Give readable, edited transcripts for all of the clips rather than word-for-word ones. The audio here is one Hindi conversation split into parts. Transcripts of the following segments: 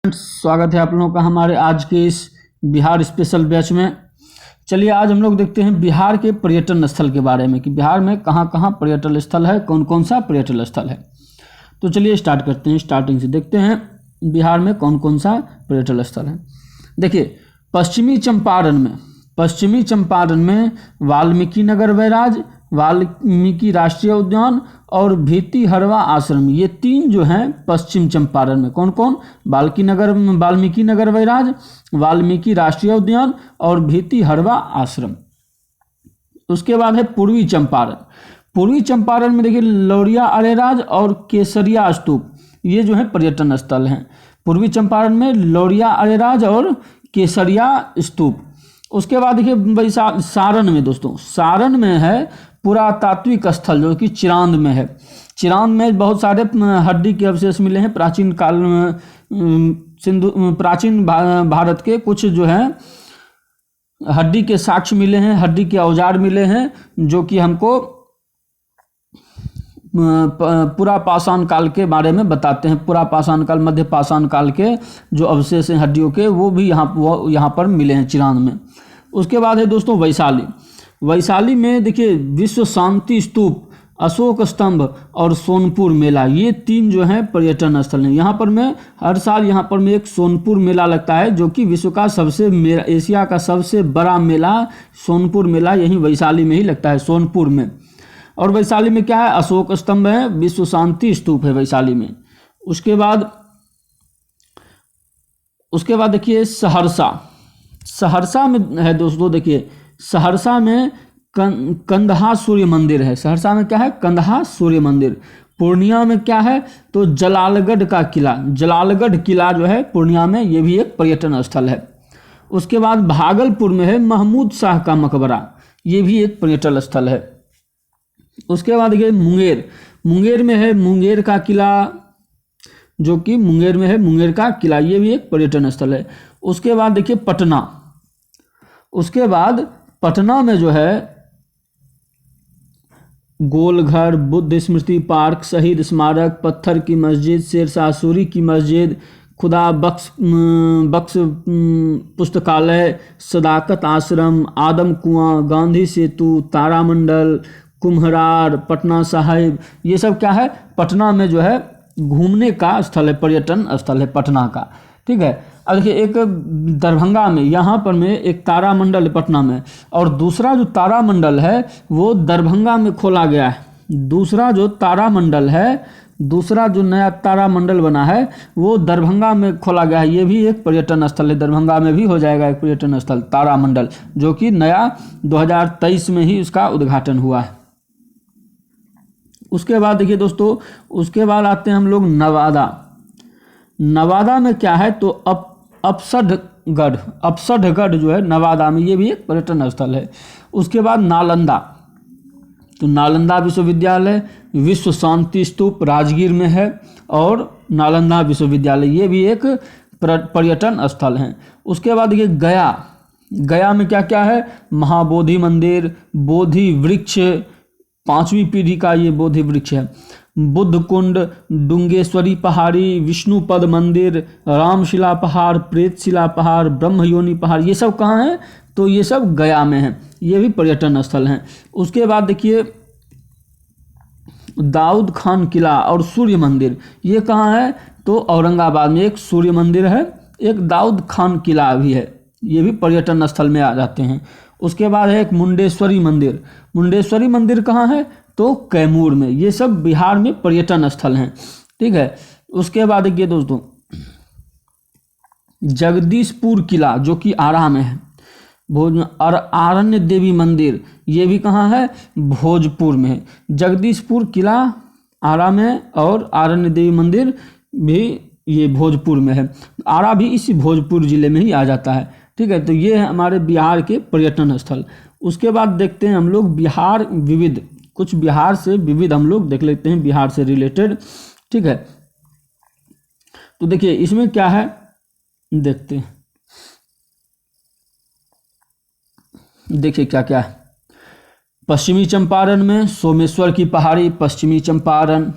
स्वागत है आप लोगों का हमारे आज के इस बिहार स्पेशल बैच में। चलिए आज हम लोग देखते हैं बिहार के पर्यटन स्थल के बारे में कि बिहार में कहाँ कहाँ पर्यटन स्थल है, कौन कौन सा पर्यटन स्थल है। तो चलिए स्टार्ट करते हैं, स्टार्टिंग से देखते हैं बिहार में कौन कौन सा पर्यटन स्थल है। देखिए पश्चिमी चंपारण में वाल्मीकि नगर बैराज, वाल्मीकि राष्ट्रीय उद्यान और भितिहरवा आश्रम, ये तीन जो हैं पश्चिम चंपारण में। कौन कौन? वाल्मीकि नगर बैराज, वाल्मीकि राष्ट्रीय उद्यान और भितिहरवा आश्रम। उसके बाद है पूर्वी चंपारण में देखिए लौरिया अरेराज और केसरिया स्तूप, ये जो है पर्यटन स्थल हैं। पूर्वी चंपारण में लौरिया अरेराज और केसरिया स्तूप। उसके बाद देखिए सारण में, दोस्तों सारण में है पुरातात्विक स्थल जो कि चिरांद में है। चिरांद में बहुत सारे हड्डी के अवशेष मिले हैं। प्राचीन काल में प्राचीन भारत के कुछ जो है हड्डी के साक्ष्य मिले हैं, हड्डी के औजार मिले हैं, जो कि हमको पूरा पाषाण काल के बारे में बताते हैं। पूरा पाषाण काल, मध्य पाषाण काल के जो अवशेष हैं हड्डियों के, वो भी यहाँ पर मिले हैं चिरांद में। उसके बाद है दोस्तों वैशाली में देखिए विश्व शांति स्तूप, अशोक स्तंभ और सोनपुर मेला, ये तीन जो हैं पर्यटन स्थल हैं। यहाँ पर मैं हर साल यहाँ पर मैं एक सोनपुर मेला लगता है, जो कि विश्व का एशिया का सबसे बड़ा मेला सोनपुर मेला यहीं वैशाली में ही लगता है, सोनपुर में। और वैशाली में क्या है? अशोक स्तंभ है, विश्व शांति स्तूप है वैशाली में। उसके बाद देखिए सहरसा में है दोस्तों, देखिए सहरसा में कंदहा सूर्य मंदिर है। सहरसा में क्या है? कंदहा सूर्य मंदिर। पूर्णिया में क्या है? तो जलालगढ़ किला जो है पूर्णिया में, ये भी एक पर्यटन स्थल है। उसके बाद भागलपुर में है महमूद शाह का मकबरा, ये भी एक पर्यटन स्थल है। उसके बाद देखिए मुंगेर में है मुंगेर का किला, जो कि मुंगेर में है मुंगेर का किला, ये भी एक पर्यटन स्थल है। उसके बाद देखिए पटना में जो है गोलघर, बुद्ध स्मृति पार्क, शहीद स्मारक, पत्थर की मस्जिद, शेरशाह सूरी की मस्जिद, खुदा बख्श पुस्तकालय, सदाकत आश्रम, आदम कुआं, गांधी सेतु, तारामंडल, कुम्हरार, पटना साहिब, ये सब क्या है? पटना में जो है घूमने का स्थल है, पर्यटन स्थल है पटना का। ठीक है। अब देखिए एक दरभंगा में, यहाँ पर में एक तारामंडल पटना में, और दूसरा जो तारामंडल है वो दरभंगा में खोला गया है। दूसरा जो नया तारामंडल बना है वो दरभंगा में खोला गया है, ये भी एक पर्यटन स्थल है। दरभंगा में भी हो जाएगा एक पर्यटन स्थल तारामंडल, जो कि नया 2023 में ही उसका उद्घाटन हुआ है। उसके बाद देखिए दोस्तों, उसके बाद आते हैं हम लोग नवादा में क्या है? तो अप्सढ़गढ़ जो है नवादा में, ये भी एक पर्यटन स्थल है। उसके बाद नालंदा विश्वविद्यालय, विश्व शांति स्तूप राजगीर में है, और नालंदा विश्वविद्यालय, ये भी एक पर्यटन स्थल है। उसके बाद देखिए गया में क्या क्या है? महाबोधि मंदिर, बोधि वृक्ष, 5वीं पीढ़ी का ये बोधि वृक्ष है, बुद्ध कुंड, डुंगेश्वरी पहाड़ी, विष्णुपद मंदिर, रामशिला पहाड़, प्रेतशिला पहाड़, ब्रह्मयोनी पहाड़, ये सब कहाँ हैं? तो ये सब गया में हैं, ये भी पर्यटन स्थल हैं। उसके बाद देखिए दाऊद खान किला और सूर्य मंदिर, ये कहाँ है? तो औरंगाबाद में एक सूर्य मंदिर है, एक दाऊद खान किला भी है, ये भी पर्यटन स्थल में आ जाते हैं। उसके बाद है एक मुंडेश्वरी मंदिर कहाँ है? तो कैमूर में। ये सब बिहार में पर्यटन स्थल हैं। ठीक है। उसके बाद देखिए दोस्तों जगदीशपुर किला, जो कि आरा में है, और आरण्य देवी मंदिर, ये भी कहाँ है? भोजपुर में है। जगदीशपुर किला आरा में, और आरण्य देवी मंदिर भी ये भोजपुर में है। आरा भी इसी भोजपुर जिले में ही आ जाता है। ठीक है। तो ये है हमारे बिहार के पर्यटन स्थल। उसके बाद देखते हैं हम लोग कुछ बिहार से विविध हम लोग देख लेते हैं, बिहार से रिलेटेड। ठीक है। तो देखिए इसमें क्या है, देखते हैं। देखिए क्या क्या है। पश्चिमी चंपारण में सोमेश्वर की पहाड़ी, पश्चिमी चंपारण,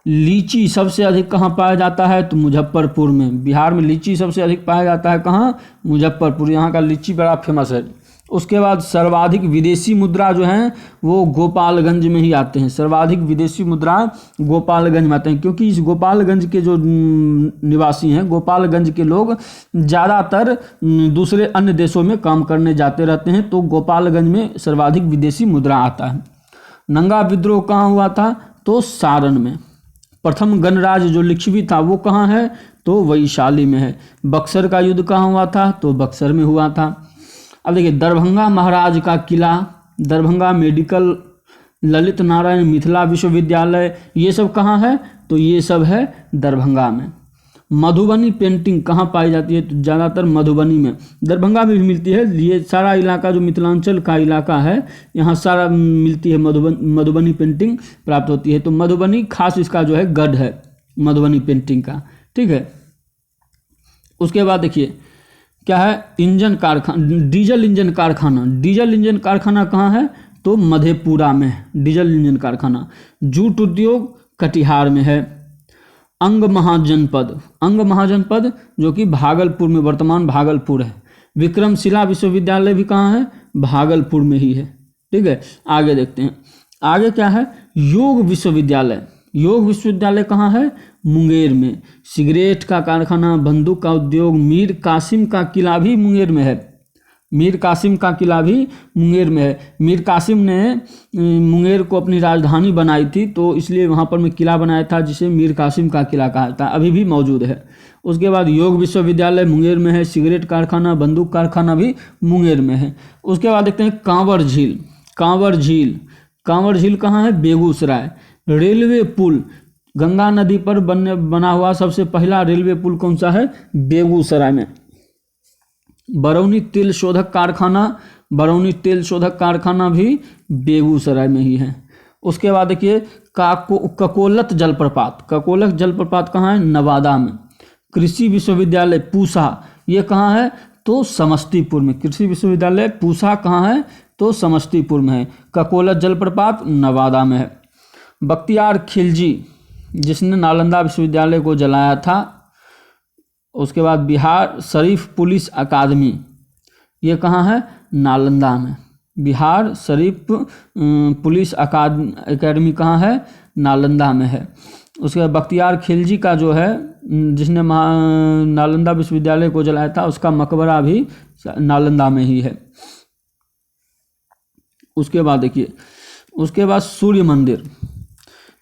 लीची सबसे अधिक कहाँ पाया जाता है? तो मुजफ्फरपुर में। बिहार में लीची सबसे अधिक पाया जाता है कहाँ? मुजफ्फरपुर। यहाँ का लीची बड़ा फेमस है। उसके बाद सर्वाधिक विदेशी मुद्रा जो हैं वो गोपालगंज में ही आते हैं। सर्वाधिक विदेशी मुद्रा गोपालगंज में आते हैं, क्योंकि इस गोपालगंज के जो निवासी हैं, गोपालगंज के लोग ज़्यादातर दूसरे अन्य देशों में काम करने जाते रहते हैं, तो गोपालगंज में सर्वाधिक विदेशी मुद्रा आता है। नंगा विद्रोह कहाँ हुआ था? तो सारण में। प्रथम गणराज जो लिच्छवी था वो कहाँ है? तो वैशाली में है। बक्सर का युद्ध कहाँ हुआ था? तो बक्सर में हुआ था। अब देखिए, दरभंगा महाराज का किला, दरभंगा मेडिकल, ललित नारायण मिथिला विश्वविद्यालय, ये सब कहाँ है? तो ये सब है दरभंगा में। मधुबनी पेंटिंग कहाँ पाई जाती है? तो ज़्यादातर मधुबनी में। दरभंगा में भी मिलती है। ये सारा इलाका जो मिथिलांचल का इलाका है, यहाँ सारा मिलती है, मधुबनी पेंटिंग प्राप्त होती है। तो मधुबनी खास इसका जो है गढ़ है मधुबनी पेंटिंग का, ठीक है। उसके बाद देखिए क्या है, इंजन कारखाना, डीजल इंजन कारखाना। डीजल इंजन कारखाना कहाँ है? तो मधेपुरा में है डीजल इंजन कारखाना। जूट उद्योग कटिहार में है। अंग महाजनपद, अंग महाजनपद जो कि भागलपुर में, वर्तमान भागलपुर है। विक्रमशिला विश्वविद्यालय भी कहाँ है? भागलपुर में ही है, ठीक है। आगे देखते हैं, आगे क्या है, योग विश्वविद्यालय। योग विश्वविद्यालय कहाँ है? मुंगेर में। सिगरेट का कारखाना, बंदूक का उद्योग, मीर कासिम का किला भी मुंगेर में है। मीर कासिम का किला भी मुंगेर में है। मीर कासिम ने मुंगेर को अपनी राजधानी बनाई थी, तो इसलिए वहाँ पर मैं किला बनाया था जिसे मीर कासिम का किला कहा था, अभी भी मौजूद है। उसके बाद योग विश्वविद्यालय मुंगेर में है। सिगरेट कारखाना, बंदूक कारखाना भी मुंगेर में है। उसके बाद देखते हैं कांवर झील। कांवर झील, कांवर झील कहाँ है? बेगूसराय। रेलवे पुल, गंगा नदी पर बना हुआ सबसे पहला रेलवे पुल कौन सा है? बेगूसराय में। बरौनी तेल शोधक कारखाना, बरौनी तेल शोधक कारखाना भी बेगूसराय में ही है। उसके बाद देखिए ककोलत जलप्रपात। ककोलत जलप्रपात कहाँ है? नवादा में। कृषि विश्वविद्यालय पूसा, ये कहाँ है? तो समस्तीपुर में। कृषि विश्वविद्यालय पूसा कहाँ है? तो समस्तीपुर में है। ककोलत जलप्रपात नवादा में है। बख्तियार खिलजी जिसने नालंदा विश्वविद्यालय को जलाया था। उसके बाद बिहार शरीफ पुलिस अकादमी, ये कहाँ है? नालंदा में। बिहार शरीफ पुलिस अकादमी कहाँ है? नालंदा में है। उसके बाद बख्तियार खिलजी का जो है, जिसने नालंदा विश्वविद्यालय को जलाया था, उसका मकबरा भी नालंदा में ही है। उसके बाद देखिए, उसके बाद सूर्य मंदिर।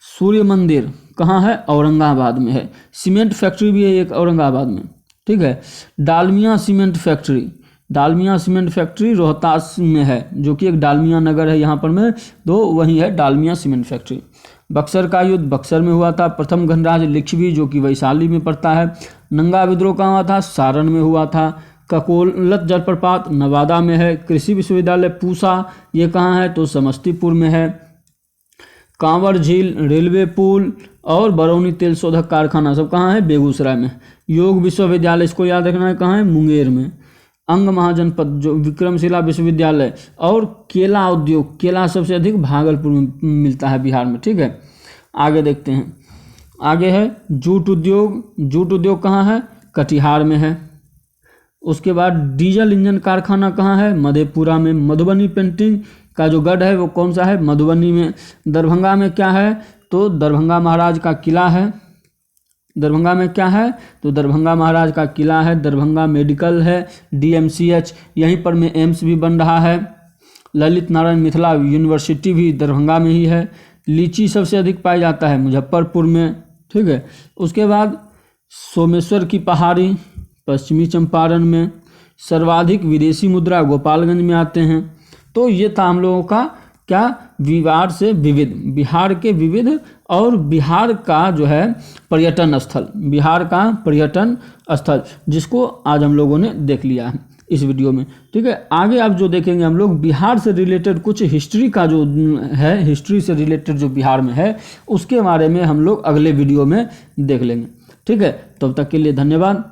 सूर्य मंदिर कहाँ है? औरंगाबाद में है। सीमेंट फैक्ट्री भी है एक औरंगाबाद में, ठीक है। Dalmia cement factory, Dalmia cement factory Rohtas में है, जो कि एक डालमिया नगर है यहाँ पर में, तो वही है डालमिया सीमेंट फैक्ट्री। बक्सर का युद्ध बक्सर में हुआ था। प्रथम गणराज लिच्छवी जो कि वैशाली में पड़ता है। नंगा विद्रोह कहाँ हुआ था? सारण में हुआ था। ककोलत जलप्रपात नवादा में है। कृषि विश्वविद्यालय पूसा, ये कहाँ है? तो समस्तीपुर में है। कांवर झील, रेलवे पुल और बरौनी तेल शोधक कारखाना सब कहाँ है? बेगूसराय में। योग विश्वविद्यालय, इसको याद रखना है, कहाँ है? मुंगेर में। अंग महाजनपद जो विक्रमशिला विश्वविद्यालय, और केला उद्योग, केला सबसे अधिक भागलपुर में मिलता है बिहार में, ठीक है। आगे देखते हैं, आगे है जूट उद्योग। जूट उद्योग कहाँ है? कटिहार में है। उसके बाद डीजल इंजन कारखाना कहाँ है? मधेपुरा में। मधुबनी पेंटिंग का जो गढ़ है वो कौन सा है? मधुबनी में। दरभंगा में क्या है? तो दरभंगा महाराज का किला है। दरभंगा में क्या है? तो दरभंगा महाराज का किला है। दरभंगा मेडिकल है, DMCH, यहीं पर में एम्स भी बन रहा है। ललित नारायण मिथिला यूनिवर्सिटी भी दरभंगा में ही है। लीची सबसे अधिक पाई जाता है मुजफ्फरपुर में, ठीक है। उसके बाद सोमेश्वर की पहाड़ी पश्चिमी चंपारण में। सर्वाधिक विदेशी मुद्रा गोपालगंज में आते हैं। तो ये था हम लोगों का क्या, बिहार से विविध, बिहार के विविध और बिहार का जो है पर्यटन स्थल, बिहार का पर्यटन स्थल, जिसको आज हम लोगों ने देख लिया है इस वीडियो में, ठीक है। आगे आप जो देखेंगे हम लोग बिहार से रिलेटेड कुछ हिस्ट्री का जो है, हिस्ट्री से रिलेटेड जो बिहार में है उसके बारे में हम लोग अगले वीडियो में देख लेंगे, ठीक है। तब तक के लिए धन्यवाद।